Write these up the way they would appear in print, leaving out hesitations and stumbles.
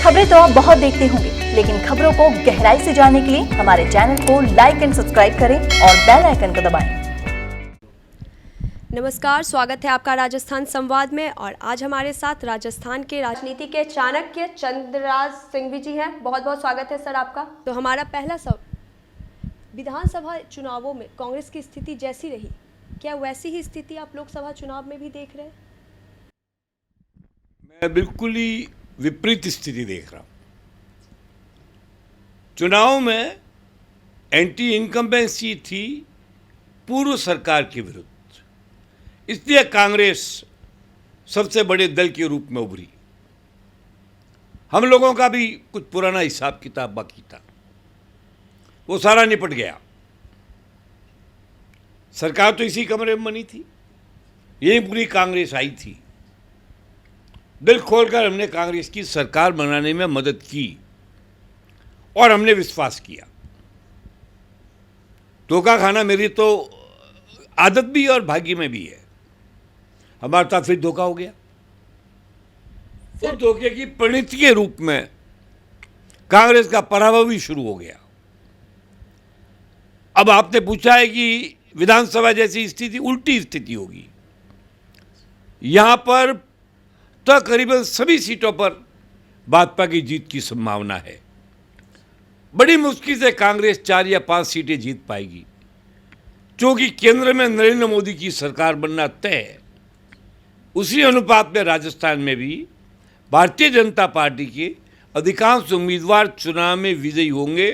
खबरें तो आप बहुत देखते होंगे, लेकिन खबरों को गहराई से जानने के लिए हमारे चैनल को लाइक एंड सब्सक्राइब करें और बेल आइकन को दबाएं। नमस्कार, स्वागत है आपका राजस्थान संवाद में। और आज हमारे साथ राजस्थान के राजनीति के चाणक्य चंद्रराज सिंघवी जी हैं। बहुत बहुत स्वागत है सर आपका। तो हमारा पहला सवाल, विधानसभा चुनावों में कांग्रेस की स्थिति जैसी रही, क्या वैसी ही स्थिति आप लोकसभा चुनाव में भी देख रहे हैं? मैं बिल्कुल ही विपरीत स्थिति देख रहा हूं। चुनाव में एंटी इनकम्बेंसी थी पूर्व सरकार के विरुद्ध, इसलिए कांग्रेस सबसे बड़े दल के रूप में उभरी। हम लोगों का भी कुछ पुराना हिसाब किताब बाकी था, वो सारा निपट गया। सरकार तो इसी कमरे में बनी थी, यही पूरी कांग्रेस आई थी। दिल खोलकर हमने कांग्रेस की सरकार बनाने में मदद की और हमने विश्वास किया। धोखा खाना मेरी तो आदत भी और भाग्य में भी है। हमारे साथ फिर धोखा हो गया। उस धोखे की परिणति के रूप में कांग्रेस का पराभव भी शुरू हो गया। अब आपने पूछा है कि विधानसभा जैसी स्थिति, उल्टी स्थिति होगी। यहां पर करीबन सभी सीटों पर भाजपा की जीत की संभावना है। बड़ी मुश्किल से कांग्रेस 4 या 5 सीटें जीत पाएगी, क्योंकि केंद्र में नरेंद्र मोदी की सरकार बनना तय है। उसी अनुपात में राजस्थान में भी भारतीय जनता पार्टी के अधिकांश उम्मीदवार चुनाव में विजयी होंगे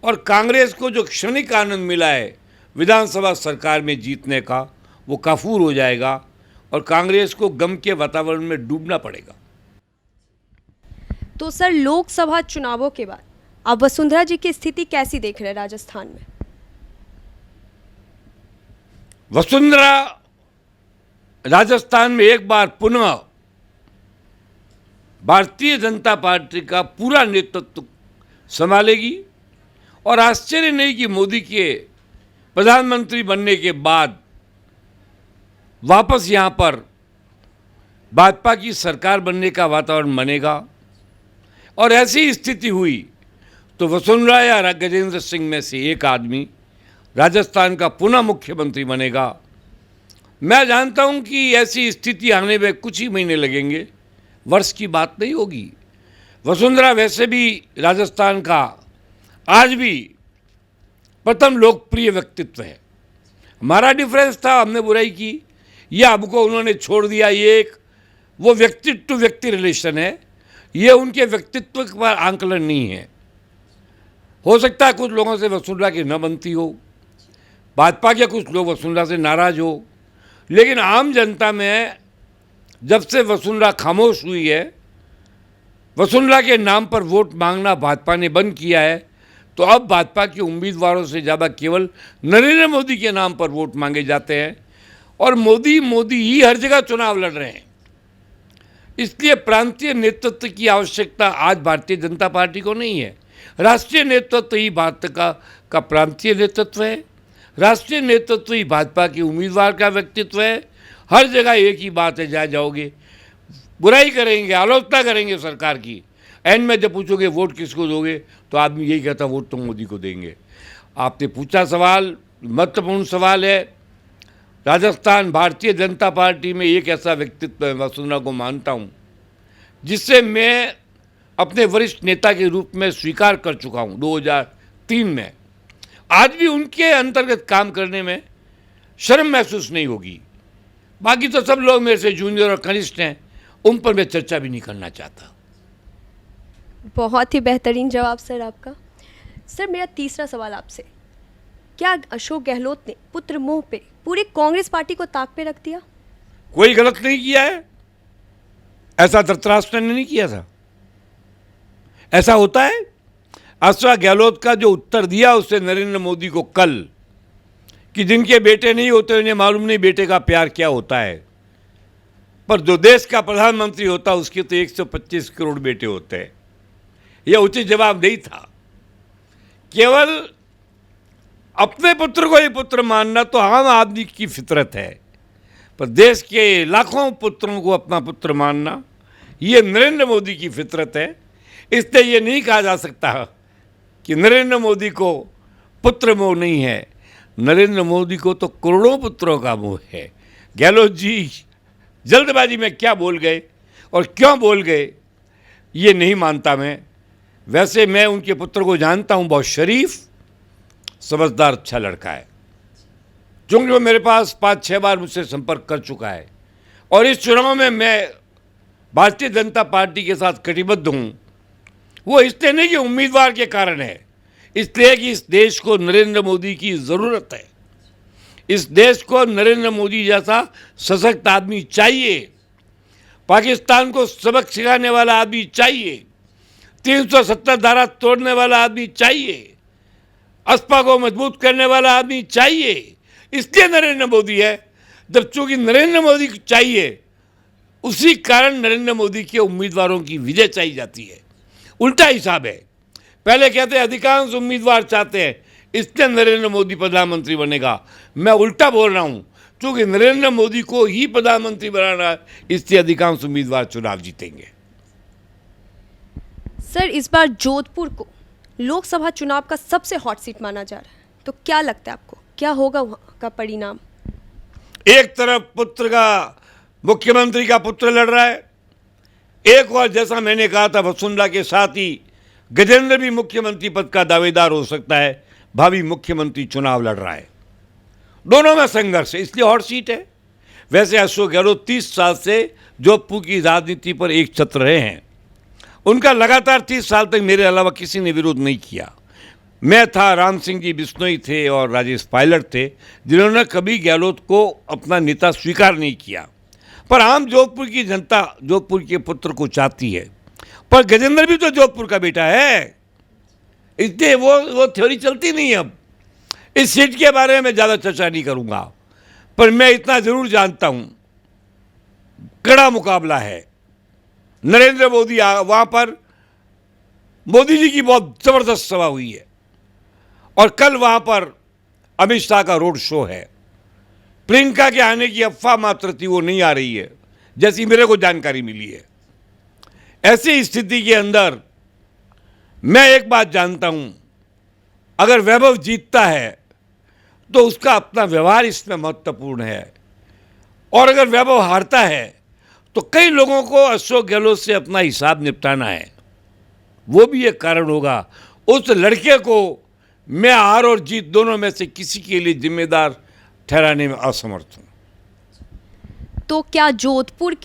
और कांग्रेस को जो क्षणिक आनंद मिला है विधानसभा सरकार में जीतने का, वो काफूर हो जाएगा और कांग्रेस को गम के वातावरण में डूबना पड़ेगा। तो सर, लोकसभा चुनावों के बाद अब वसुंधरा जी की स्थिति कैसी देख रहे हैं राजस्थान में? वसुंधरा राजस्थान में एक बार पुनः भारतीय जनता पार्टी का पूरा नेतृत्व संभालेगी और आश्चर्य नहीं कि मोदी के प्रधानमंत्री बनने के बाद वापस यहाँ पर भाजपा की सरकार बनने का वातावरण बनेगा। और ऐसी स्थिति हुई तो वसुंधरा या गजेंद्र सिंह में से एक आदमी राजस्थान का पुनः मुख्यमंत्री बनेगा। मैं जानता हूं कि ऐसी स्थिति आने में कुछ ही महीने लगेंगे, वर्ष की बात नहीं होगी। वसुंधरा वैसे भी राजस्थान का आज भी प्रथम लोकप्रिय व्यक्तित्व है। हमारा डिफरेंस था, हमने बुराई की, यह हमको उन्होंने छोड़ दिया। ये एक वो व्यक्ति टू व्यक्ति रिलेशन है, ये उनके व्यक्तित्व पर आंकलन नहीं है। हो सकता है कुछ लोगों से वसुंधरा की न बनती हो, भाजपा के कुछ लोग वसुंधरा से नाराज हो, लेकिन आम जनता में जब से वसुंधरा खामोश हुई है, वसुंधरा के नाम पर वोट मांगना भाजपा ने बंद किया है, तो अब भाजपा के उम्मीदवारों से ज़्यादा केवल नरेंद्र मोदी के नाम पर वोट मांगे जाते हैं और मोदी ही हर जगह चुनाव लड़ रहे हैं। इसलिए प्रांतीय नेतृत्व की आवश्यकता आज भारतीय जनता पार्टी को नहीं है। राष्ट्रीय नेतृत्व ही भारत का प्रांतीय नेतृत्व है, राष्ट्रीय नेतृत्व ही भाजपा के उम्मीदवार का व्यक्तित्व है। हर जगह एक ही बात है, जहाँ जाओगे बुराई करेंगे, आलोचना करेंगे सरकार की। एंड में जब पूछोगे वोट किसको दोगे, तो आदमी यही कहता वोट तो मोदी को देंगे। आपने पूछा सवाल, महत्वपूर्ण सवाल है। राजस्थान भारतीय जनता पार्टी में एक ऐसा व्यक्तित्व है, वसुंधरा को मानता हूँ, जिससे मैं अपने वरिष्ठ नेता के रूप में स्वीकार कर चुका हूँ 2003 में। आज भी उनके अंतर्गत काम करने में शर्म महसूस नहीं होगी। बाकी तो सब लोग मेरे से जूनियर और कनिष्ठ हैं, उन पर मैं चर्चा भी नहीं करना चाहता। बहुत ही बेहतरीन जवाब सर आपका। सर, मेरा तीसरा सवाल आपसे, क्या अशोक गहलोत ने पुत्र मोह पे पूरी कांग्रेस पार्टी को ताक पे रख दिया? कोई गलत नहीं किया है, ऐसा धृतराष्ट्र ने नहीं किया था। ऐसा होता है? अशोक गहलोत का जो उत्तर दिया उससे नरेंद्र मोदी को कल, कि जिनके बेटे नहीं होते उन्हें मालूम नहीं बेटे का प्यार क्या होता है, पर जो देश का प्रधानमंत्री होता उसके तो 125 करोड़ बेटे होते हैं। यह उचित जवाब नहीं था। केवल अपने पुत्र को ही पुत्र मानना तो आम आदमी की फितरत है, पर देश के लाखों पुत्रों को अपना पुत्र मानना ये नरेंद्र मोदी की फितरत है। इसलिए ये नहीं कहा जा सकता कि नरेंद्र मोदी को पुत्र मोह नहीं है। नरेंद्र मोदी को तो करोड़ों पुत्रों का मोह है। गहलोत जी जल्दबाजी में क्या बोल गए और क्यों बोल गए ये नहीं मानता मैं। वैसे मैं उनके पुत्र को जानता हूँ, बहुत शरीफ समझदार अच्छा लड़का है। क्योंकि वो मेरे पास 5-6 बार मुझसे संपर्क कर चुका है और इस चुनाव में मैं भारतीय जनता पार्टी के साथ कटिबद्ध हूँ। वो इसलिए नहीं कि उम्मीदवार के कारण है, इसलिए कि इस देश को नरेंद्र मोदी की ज़रूरत है। इस देश को नरेंद्र मोदी जैसा सशक्त आदमी चाहिए। पाकिस्तान को सबक सिखाने वाला आदमी चाहिए। 370 धारा तोड़ने वाला आदमी चाहिए। असपा को मजबूत करने वाला आदमी चाहिए। इसलिए नरेंद्र मोदी है। जब चूंकि नरेंद्र मोदी को चाहिए, उसी कारण नरेंद्र मोदी के उम्मीदवारों की विजय चाहिए जाती है। उल्टा हिसाब है। पहले कहते हैं अधिकांश उम्मीदवार चाहते हैं, इसलिए नरेंद्र मोदी प्रधानमंत्री बनेगा। मैं उल्टा बोल रहा हूँ, क्योंकि नरेंद्र मोदी को ही प्रधानमंत्री बनाना है, इसलिए अधिकांश उम्मीदवार चुनाव जीतेंगे। सर, इस बार जोधपुर को लोकसभा चुनाव का सबसे हॉट सीट माना जा रहा है, तो क्या लगता है आपको, क्या होगा वहाँ का परिणाम? एक तरफ पुत्र का, मुख्यमंत्री का पुत्र लड़ रहा है, एक और जैसा मैंने कहा था वसुंधरा के साथ ही गजेंद्र भी मुख्यमंत्री पद का दावेदार हो सकता है। भावी मुख्यमंत्री चुनाव लड़ रहा है। दोनों में संघर्ष है, इसलिए हॉट सीट है। वैसे अशोक गहलोत 30 साल से जोधपुर की राजनीति पर एक छत्र रहे हैं। उनका लगातार 30 साल तक मेरे अलावा किसी ने विरोध नहीं किया। मैं था, राम सिंह जी बिश्नोई थे और राजेश पायलट थे, जिन्होंने कभी गहलोत को अपना नेता स्वीकार नहीं किया। पर आम जोधपुर की जनता जोधपुर के पुत्र को चाहती है। पर गजेंद्र भी तो जोधपुर का बेटा है, इसलिए वो थ्योरी चलती नहीं है। अब इस सीट के बारे में ज़्यादा चर्चा नहीं करूंगा, पर मैं इतना जरूर जानता हूं, कड़ा मुकाबला है। नरेंद्र मोदी वहां पर, मोदी जी की बहुत जबरदस्त सभा हुई है और कल वहां पर अमित शाह का रोड शो है। प्रियंका के आने की अफवाह मात्र थी, वो नहीं आ रही है जैसी मेरे को जानकारी मिली है। ऐसी स्थिति के अंदर मैं एक बात जानता हूं, अगर वैभव जीतता है तो उसका अपना व्यवहार इसमें महत्वपूर्ण है, और अगर वैभव हारता है तो कई लोगों को अशोक गहलोत से अपना हिसाब निपटाना है। वो भी एक कारण होगा। उस लड़के को मैं हार और जीत दोनों में से किसी के लिए जिम्मेदार ठहराने में असमर्थ हूं। तो क्या जोधपुर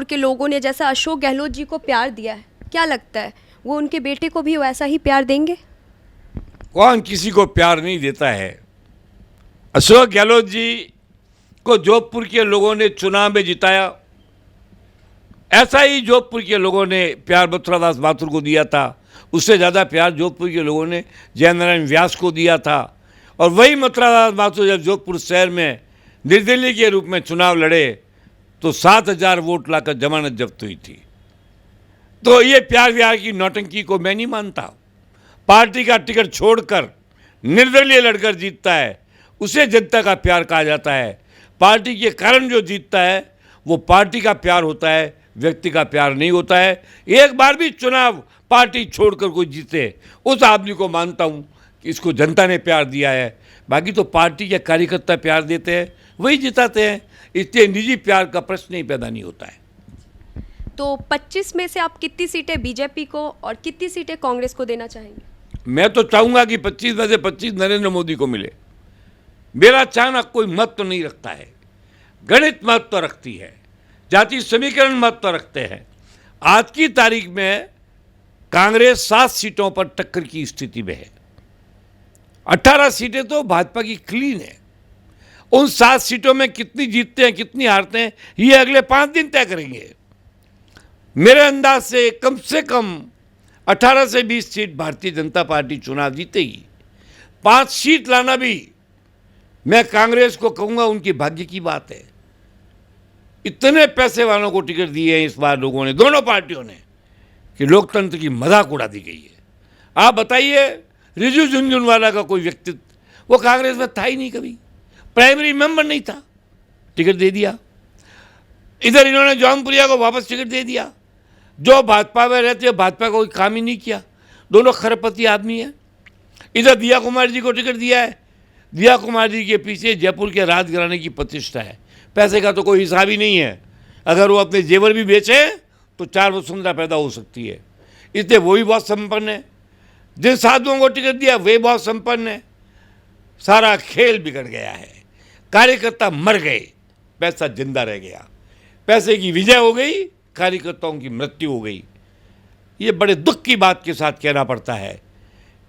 के लोगों ने जैसा अशोक गहलोत जी को प्यार दिया है, क्या लगता है वो उनके बेटे को भी वैसा ही प्यार देंगे? कौन किसी को प्यार नहीं देता है। अशोक गहलोत जी को जोधपुर के लोगों ने चुनाव में जिताया, ऐसा ही जोधपुर के लोगों ने प्यार मथुरादास माथुर को दिया था। उससे ज़्यादा प्यार जोधपुर के लोगों ने जयनारायण व्यास को दिया था। और वही मथुरादास माथुर जब जोधपुर शहर में निर्दलीय के रूप में चुनाव लड़े तो 7,000 वोट लाकर जमानत जब्त हुई थी। तो ये प्यार व्यार की नौटंकी को मैं नहीं मानता। पार्टी का टिकट छोड़कर निर्दलीय लड़कर जीतता है, उसे जनता का प्यार कहा जाता है। पार्टी के कारण जो जीतता है वो पार्टी का प्यार होता है, व्यक्ति का प्यार नहीं होता है। एक बार भी चुनाव पार्टी छोड़कर कोई जीते, उस आदमी को मानता हूँ कि इसको जनता ने प्यार दिया है। बाकी तो पार्टी के कार्यकर्ता प्यार देते हैं, वही जिताते हैं। इसलिए निजी प्यार का प्रश्न ही पैदा नहीं होता है। तो 25 में से आप कितनी सीटें बीजेपी को और कितनी सीटें कांग्रेस को देना चाहेंगे? मैं तो चाहूँगा कि 25 में से 25 नरेंद्र मोदी को मिले। मेरा चाहना कोई महत्व नहीं रखता है, गणित महत्व रखती है, जाति समीकरण महत्व रखते हैं। आज की तारीख में कांग्रेस 7 सीटों पर टक्कर की स्थिति में है। 18 सीटें तो भाजपा की क्लीन है। उन 7 सीटों में कितनी जीतते हैं कितनी हारते हैं ये अगले 5 दिन तय करेंगे। मेरे अंदाज से कम 18 से 20 सीट भारतीय जनता पार्टी चुनाव जीतेगी। 5 सीट लाना भी मैं कांग्रेस को कहूँगा उनकी भाग्य की बात है। इतने पैसे वालों को टिकट दिए हैं इस बार लोगों ने, दोनों पार्टियों ने, कि लोकतंत्र की मजाक उड़ा दी गई है। आप बताइए, रिजू झुनझुनवाला का कोई व्यक्तित्व, वो कांग्रेस में था ही नहीं, कभी प्राइमरी मेंबर नहीं था, टिकट दे दिया। इधर इन्होंने जौनपुरिया को वापस टिकट दे दिया, जो भाजपा में रहते हैं, भाजपा का कोई काम ही नहीं किया, दोनों खरपति आदमी हैं। इधर दिया कुमार जी को टिकट दिया है, दिया कुमार जी के पीछे जयपुर के राजघराने की प्रतिष्ठा है, पैसे का तो कोई हिसाब ही नहीं है। अगर वो अपने जेवर भी बेचे तो 4 वसुंधरा पैदा हो सकती है, इसलिए वो भी बहुत संपन्न है। जिन साधुओं को टिकट दिया वे बहुत संपन्न है। सारा खेल बिगड़ गया है, कार्यकर्ता मर गए, पैसा जिंदा रह गया, पैसे की विजय हो गई, कार्यकर्ताओं की मृत्यु हो गई। ये बड़े दुख की बात के साथ कहना पड़ता है।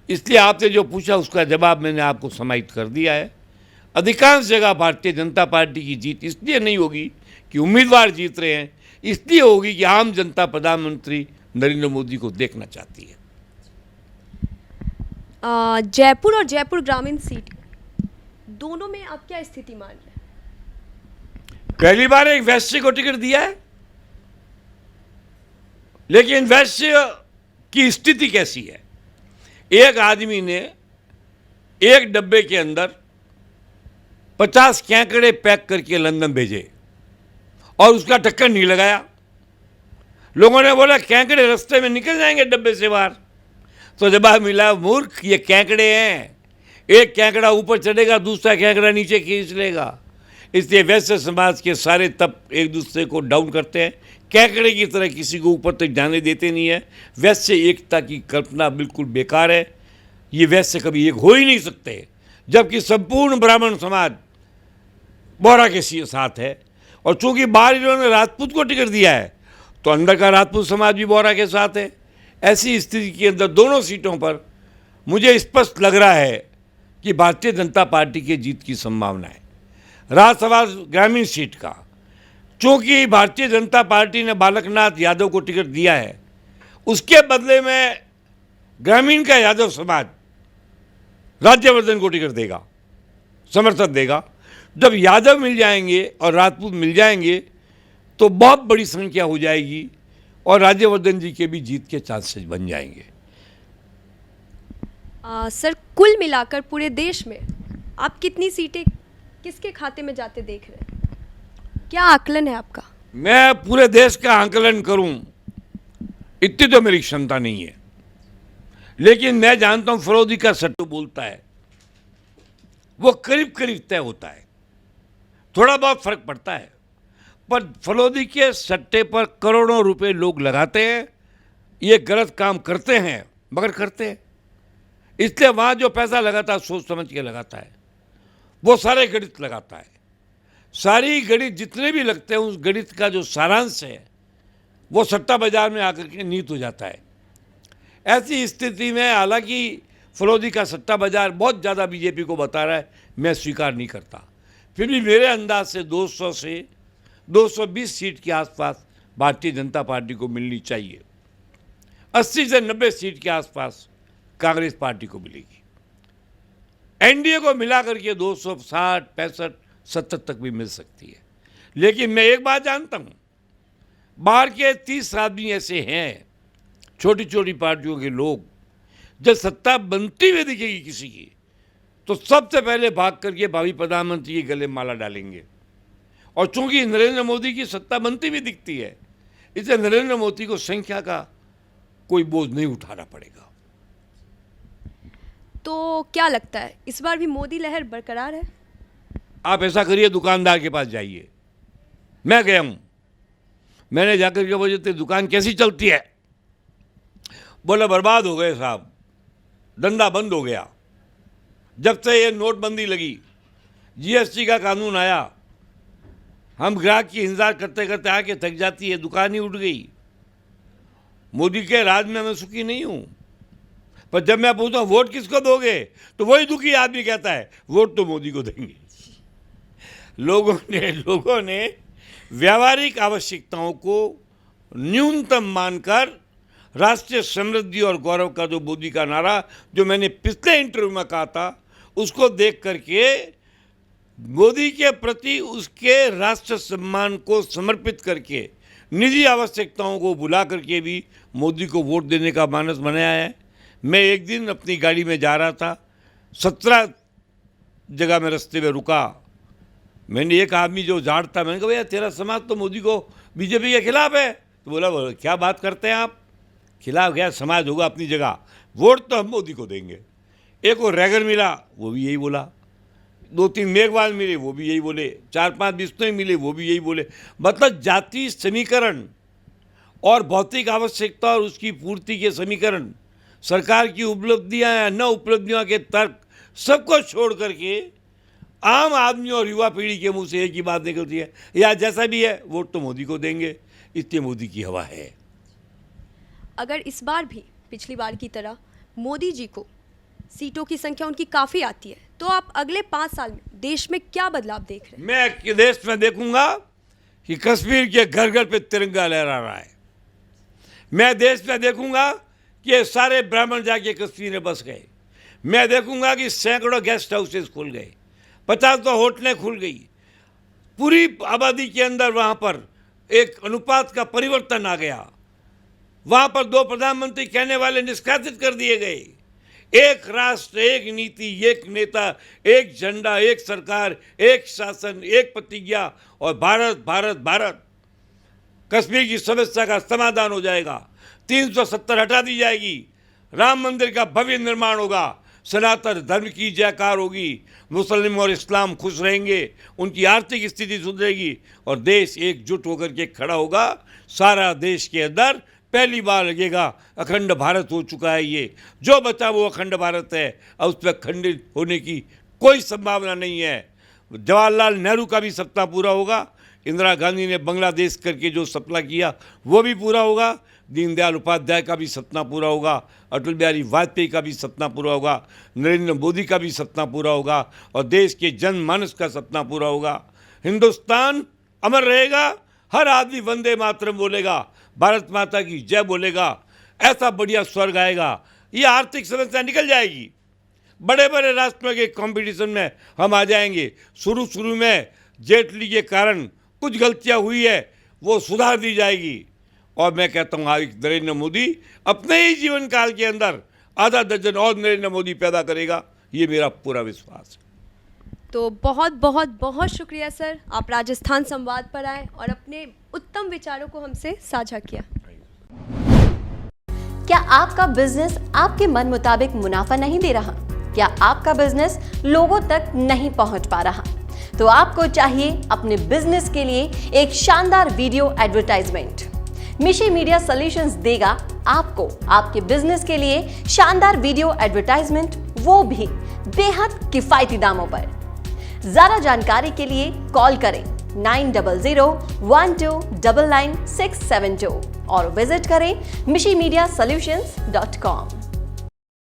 इसलिए आपने जो पूछा उसका जवाब मैंने आपको समाहित कर दिया है। अधिकांश जगह भारतीय जनता पार्टी की जीत इसलिए नहीं होगी कि उम्मीदवार जीत रहे हैं, इसलिए होगी कि आम जनता प्रधानमंत्री नरेंद्र मोदी को देखना चाहती है। जयपुर और जयपुर ग्रामीण सीट दोनों में आप क्या स्थिति मान रहे हैं? पहली बार एक वैश्य को टिकट दिया है, लेकिन वैश्य की स्थिति कैसी है? एक आदमी ने एक डब्बे के अंदर 50 केकड़े पैक करके लंदन भेजे और उसका ढक्कन नहीं लगाया। लोगों ने बोला केकड़े रास्ते में निकल जाएंगे डब्बे से बाहर, तो जवाब मिला, मूर्ख, ये केकड़े हैं, एक केकड़ा ऊपर चढ़ेगा, दूसरा केकड़ा नीचे खींच लेगा। इसलिए वैश्य समाज के सारे तब एक दूसरे को डाउन करते हैं, केकड़े की तरह किसी को ऊपर तक जाने देते नहीं है। वैश्य एकता की कल्पना बिल्कुल बेकार है, ये वैश्य कभी एक हो ही नहीं सकते, जबकि संपूर्ण ब्राह्मण समाज बोहरा के साथ है। और चूंकि बाहर इन्होंने राजपूत को टिकट दिया है तो अंदर का राजपूत समाज भी बोहरा के साथ है। ऐसी स्थिति के अंदर दोनों सीटों पर मुझे स्पष्ट लग रहा है कि भारतीय जनता पार्टी की जीत की संभावना है। राज्यसभा ग्रामीण सीट का चूंकि भारतीय जनता पार्टी ने बालकनाथ यादव को टिकट दिया है, उसके बदले में ग्रामीण का यादव समाज राज्यवर्धन को टिकट देगा, समर्थन देगा। जब यादव मिल जाएंगे और राजपूत मिल जाएंगे तो बहुत बड़ी संख्या हो जाएगी और राज्यवर्धन जी के भी जीत के चांसेस बन जाएंगे। सर, कुल मिलाकर पूरे देश में आप कितनी सीटें किसके खाते में जाते देख रहे हैं? क्या आकलन है आपका? मैं पूरे देश का आकलन करूं इतनी तो मेरी क्षमता नहीं है, लेकिन मैं जानता हूं फरोदी का सट्टू बोलता है, वो करीब करीब तय होता है, थोड़ा बहुत फर्क पड़ता है, पर फलोदी के सट्टे पर करोड़ों रुपए लोग लगाते हैं। ये गलत काम करते हैं मगर करते हैं, इसलिए वहाँ जो पैसा लगाता है सोच समझ के लगाता है, वो सारे गणित लगाता है। सारी गणित जितने भी लगते हैं उस गणित का जो सारांश है वो सट्टा बाजार में आकर के नीत हो जाता है। ऐसी स्थिति में हालांकि फलोदी का सट्टा बाजार बहुत ज़्यादा बीजेपी को बता रहा है, मैं स्वीकार नहीं करता, फिर भी मेरे अंदाज से 200 से 220 सीट के आसपास भारतीय जनता पार्टी को मिलनी चाहिए। 80 से 90 सीट के आसपास कांग्रेस पार्टी को मिलेगी। एनडीए को मिलाकर के 260, 65, 70 तक भी मिल सकती है। लेकिन मैं एक बात जानता हूँ, बाहर के 30 आदमी ऐसे हैं, छोटी छोटी पार्टियों के लोग, जब सत्ता बनती हुई दिखेगी किसी की तो सबसे पहले भाग करके भावी प्रधानमंत्री के गले माला डालेंगे। और चूंकि नरेंद्र मोदी की सत्ता बनती हुई दिखती है, इसलिए नरेंद्र मोदी को संख्या का कोई बोझ नहीं उठाना पड़ेगा। तो क्या लगता है इस बार भी मोदी लहर बरकरार है? आप ऐसा करिए, दुकानदार के पास जाइए, मैं गया हूं, मैंने जाकर के बोलते दुकान कैसी चलती है? बोला बर्बाद हो गए साहब, धंधा बंद हो गया। जब से ये नोटबंदी लगी, जीएसटी का कानून आया, हम ग्राहक की इंतजार करते करते आके थक जाती है, दुकान ही उठ गई। मोदी के राज में मैं सुखी नहीं हूं, पर जब मैं पूछता हूं वोट किसको दोगे तो वही दुखी आदमी कहता है वोट तो मोदी को देंगे। लोगों ने व्यावहारिक आवश्यकताओं को न्यूनतम मानकर राष्ट्रीय समृद्धि और गौरव का जो मोदी का नारा जो मैंने पिछले इंटरव्यू में कहा था, उसको देख करके मोदी के प्रति उसके राष्ट्र सम्मान को समर्पित करके निजी आवश्यकताओं को भुला करके भी मोदी को वोट देने का मानस बनाया है। मैं एक दिन अपनी गाड़ी में जा रहा था, 17 जगह में रास्ते में रुका, मैंने एक आदमी जो झाड़ता, मैंने कहा भैया तेरा समाज तो मोदी को बीजेपी के खिलाफ है। तो बोला क्या बात करते हैं आप, खिलाफ क्या, समाज होगा अपनी जगह, वोट तो हम मोदी को देंगे। एक को रैगर मिला वो भी यही बोला, 2-3 मेघवाल मिले वो भी यही बोले, 4-5 बिश्नोई मिले वो भी यही बोले। मतलब जातीय समीकरण और भौतिक आवश्यकता और उसकी पूर्ति के समीकरण, सरकार की उपलब्धियां या न उपलब्धियों के तर्क, सबको छोड़ करके आम आदमी और युवा पीढ़ी के मुंह से एक ही बात निकलती है, या जैसा भी है वोट तो मोदी को देंगे, इसलिए मोदी की हवा है। अगर इस बार भी पिछली बार की तरह मोदी जी को सीटों की संख्या उनकी काफ़ी आती है, तो आप अगले 5 साल में देश में क्या बदलाव देख रहे हैं? मैं देश में देखूंगा कि कश्मीर के घर घर पे तिरंगा लहरा रहा है। मैं देश में देखूंगा कि ये सारे ब्राह्मण जाके कश्मीर में बस गए। मैं देखूंगा कि सैकड़ों गेस्ट हाउसेस खुल गए, 50 होटलें खुल गई, पूरी आबादी के अंदर वहाँ पर एक अनुपात का परिवर्तन आ गया। वहाँ पर 2 प्रधानमंत्री कहने वाले निष्कासित कर दिए गए। एक राष्ट्र, एक नीति, एक नेता, एक झंडा, एक सरकार, एक शासन, एक प्रतिज्ञा, और भारत भारत भारत। कश्मीर की समस्या का समाधान हो जाएगा, 370 हटा दी जाएगी, राम मंदिर का भव्य निर्माण होगा, सनातन धर्म की जयकार होगी, मुस्लिम और इस्लाम खुश रहेंगे, उनकी आर्थिक स्थिति सुधरेगी और देश एकजुट होकर के खड़ा होगा। सारा देश के अंदर पहली बार लगेगा अखंड भारत हो चुका है, ये जो बचा वो अखंड भारत है, और उस पर खंडित होने की कोई संभावना नहीं है। जवाहरलाल नेहरू का भी सपना पूरा होगा, इंदिरा गांधी ने बांग्लादेश करके जो सपना किया वो भी पूरा होगा, दीनदयाल उपाध्याय का भी सपना पूरा होगा, अटल बिहारी वाजपेयी का भी सपना पूरा होगा, नरेंद्र मोदी का भी सपना पूरा होगा, और देश के जनमानस का सपना पूरा होगा। हिंदुस्तान अमर रहेगा, हर आदमी वंदे मातरम बोलेगा, भारत माता की जय बोलेगा, ऐसा बढ़िया स्वर्ग आएगा। ये आर्थिक समस्या निकल जाएगी, बड़े बड़े राष्ट्रों के कंपटीशन में हम आ जाएंगे। शुरू में जेटली के कारण कुछ गलतियां हुई है, वो सुधार दी जाएगी, और मैं कहता हूँ आज नरेंद्र मोदी अपने ही जीवन काल के अंदर आधा दर्जन और नरेंद्र मोदी पैदा करेगा, ये मेरा पूरा विश्वास है। तो बहुत बहुत बहुत शुक्रिया सर, आप राजस्थान संवाद पर आए और अपने उत्तम विचारों को हमसे साझा किया। क्या आपका बिजनेस आपके मन मुताबिक मुनाफा नहीं दे रहा? क्या आपका बिजनेस लोगों तक नहीं पहुंच पा रहा? तो आपको चाहिए अपने बिजनेस के लिए एक शानदार वीडियो एडवर्टाइजमेंट। मिशी मीडिया सॉल्यूशंस देगा आपको आपके बिजनेस के लिए शानदार वीडियो एडवर्टाइजमेंट, वो भी बेहद किफायती दामों पर। ज्यादा जानकारी के लिए कॉल करें 9001299672 और विजिट करें mishimedia solutions.com।